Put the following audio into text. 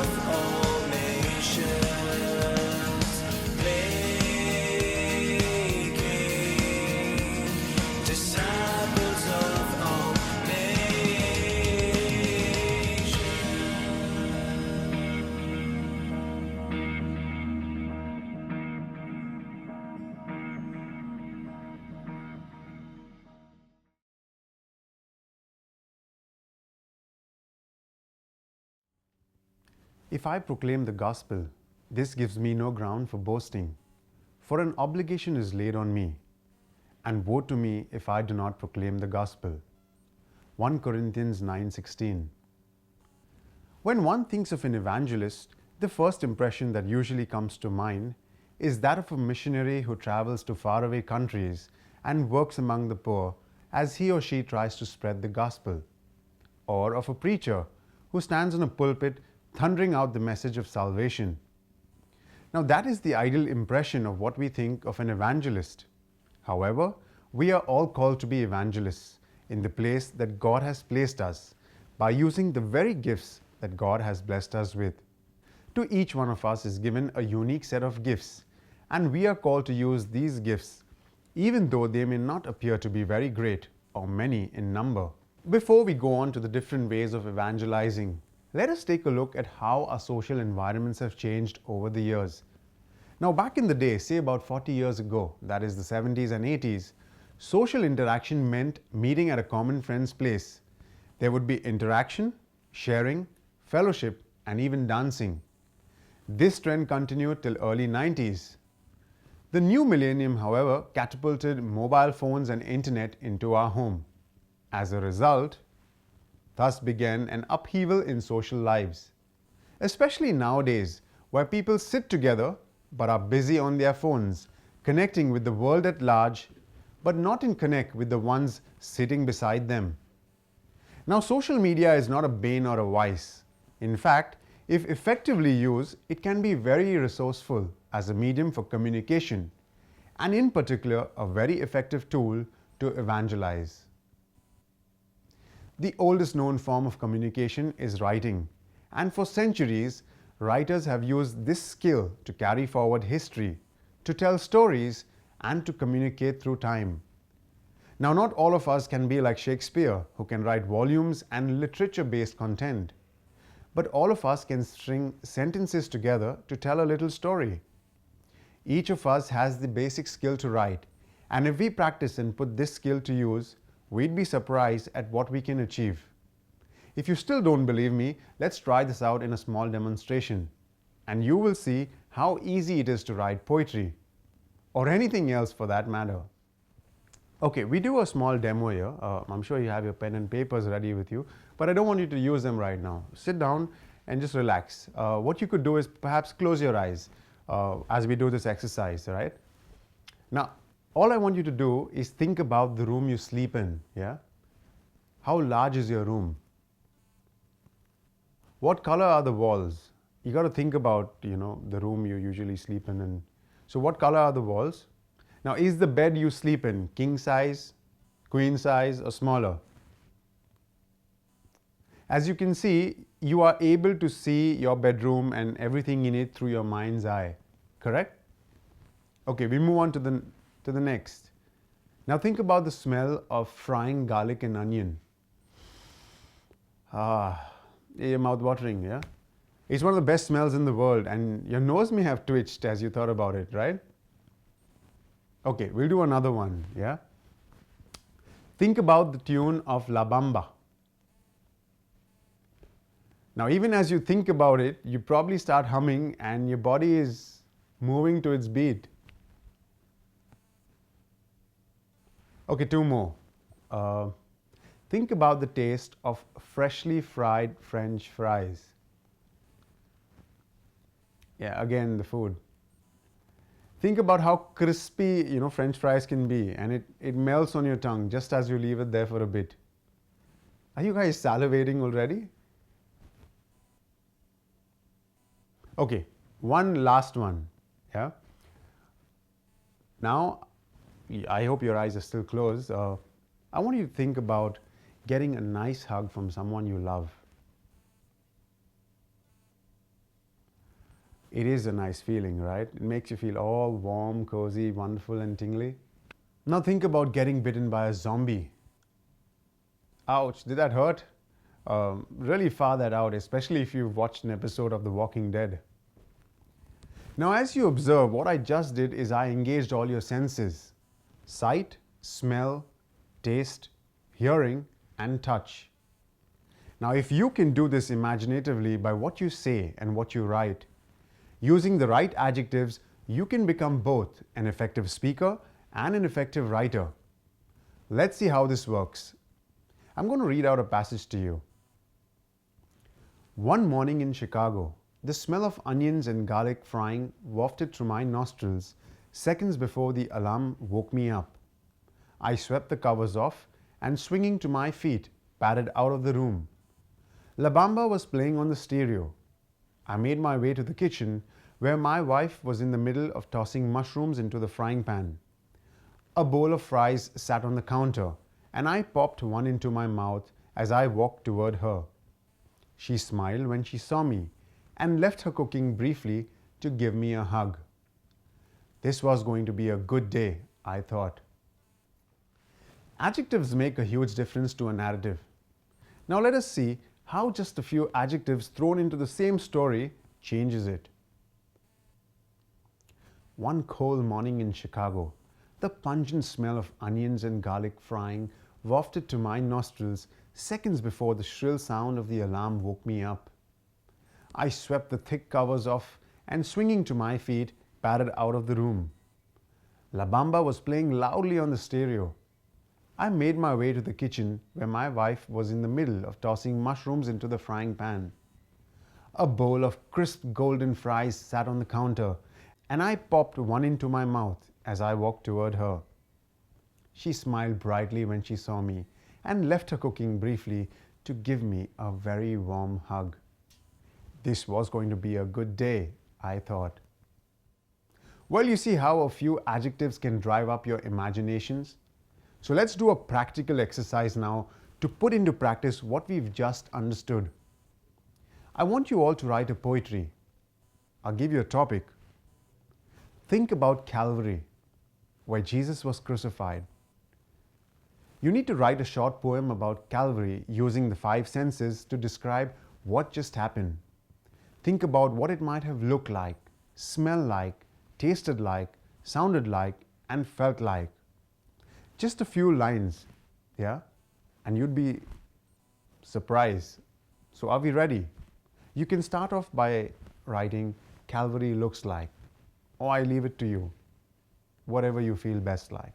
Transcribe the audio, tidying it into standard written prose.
of all nations, making disciples of all nations. If I proclaim the gospel, this gives me no ground for boasting, for an obligation is laid on me, and woe to me if I do not proclaim the gospel. 1 Corinthians 9:16. When one thinks of an evangelist, the first impression that usually comes to mind is that of a missionary who travels to faraway countries and works among the poor as he or she tries to spread the gospel, or of a preacher who stands in a pulpit thundering out the message of salvation. Now, that is the ideal impression of what we think of an evangelist. However, we are all called to be evangelists in the place that God has placed us by using the very gifts that God has blessed us with. To each one of us is given a unique set of gifts, and we are called to use these gifts, even though they may not appear to be very great or many in number. Before we go on to the different ways of evangelizing, let us take a look at how our social environments have changed over the years. Now, back in the day, say about 40 years ago, that is the 70s and 80s, social interaction meant meeting at a common friend's place. There would be interaction, sharing, fellowship, and even dancing. This trend continued till early 90s. The new millennium, however, catapulted mobile phones and internet into our home. As a result, thus began an upheaval in social lives, especially nowadays where people sit together but are busy on their phones, connecting with the world at large but not in connect with the ones sitting beside them. Now, social media is not a bane or a vice. In fact, if effectively used, it can be very resourceful as a medium for communication, and in particular, a very effective tool to evangelize. The oldest known form of communication is writing, and for centuries, writers have used this skill to carry forward history, to tell stories, and to communicate through time. Now, not all of us can be like Shakespeare, who can write volumes and literature-based content, but all of us can string sentences together to tell a little story. Each of us has the basic skill to write, and if we practice and put this skill to use, we'd be surprised at what we can achieve. If you still don't believe me, let's try this out in a small demonstration, and you will see how easy it is to write poetry, or anything else for that matter. Okay, we do a small demo here. I'm sure you have your pen and papers ready with you, but I don't want you to use them right now. Sit down and just relax. What you could do is perhaps close your eyes as we do this exercise, right? Now, all I want you to do is think about the room you sleep in, yeah? How large is your room? What color are the walls? You got to think about, the room you usually sleep in. And so what color are the walls? Now, is the bed you sleep in king size, queen size, or smaller? As you can see, you are able to see your bedroom and everything in it through your mind's eye, correct? Okay, we move on to the next. Now think about the smell of frying garlic and onion. Your mouth watering, yeah? It's one of the best smells in the world, and your nose may have twitched as you thought about it, right? Okay, we'll do another one, yeah? Think about the tune of La Bamba. Now, even as you think about it, you probably start humming and your body is moving to its beat. Okay, two more. Think about the taste of freshly fried French fries. Yeah, again, the food. Think about how crispy, French fries can be, and it melts on your tongue just as you leave it there for a bit. Are you guys salivating already? Okay, one last one, yeah? Now, I hope your eyes are still closed. I want you to think about getting a nice hug from someone you love. It is a nice feeling, right? It makes you feel all warm, cozy, wonderful, and tingly. Now think about getting bitten by a zombie. Ouch, did that hurt? Really far that out, especially if you've watched an episode of The Walking Dead. Now, as you observe, what I just did is I engaged all your senses: sight, smell, taste, hearing, and touch. Now, if you can do this imaginatively by what you say and what you write, using the right adjectives, you can become both an effective speaker and an effective writer. Let's see how this works. I'm going to read out a passage to you. One morning in Chicago, the smell of onions and garlic frying wafted through my nostrils seconds before the alarm woke me up. I swept the covers off and, swinging to my feet, padded out of the room. La Bamba was playing on the stereo. I made my way to the kitchen, where my wife was in the middle of tossing mushrooms into the frying pan. A bowl of fries sat on the counter, and I popped one into my mouth as I walked toward her. She smiled when she saw me and left her cooking briefly to give me a hug. This was going to be a good day, I thought. Adjectives make a huge difference to a narrative. Now let us see how just a few adjectives thrown into the same story changes it. One cold morning in Chicago, the pungent smell of onions and garlic frying wafted to my nostrils seconds before the shrill sound of the alarm woke me up. I swept the thick covers off and, swinging to my feet, padded out of the room. La Bamba was playing loudly on the stereo. I made my way to the kitchen, where my wife was in the middle of tossing mushrooms into the frying pan. A bowl of crisp golden fries sat on the counter, and I popped one into my mouth as I walked toward her. She smiled brightly when she saw me and left her cooking briefly to give me a very warm hug. This was going to be a good day, I thought. Well, you see how a few adjectives can drive up your imaginations? So let's do a practical exercise now to put into practice what we've just understood. I want you all to write a poetry. I'll give you a topic. Think about Calvary, where Jesus was crucified. You need to write a short poem about Calvary using the 5 senses to describe what just happened. Think about what it might have looked like, smelled like, tasted like, sounded like, and felt like. Just a few lines, yeah? And you'd be surprised. So are we ready? You can start off by writing Calvary looks like, or I leave it to you, whatever you feel best like.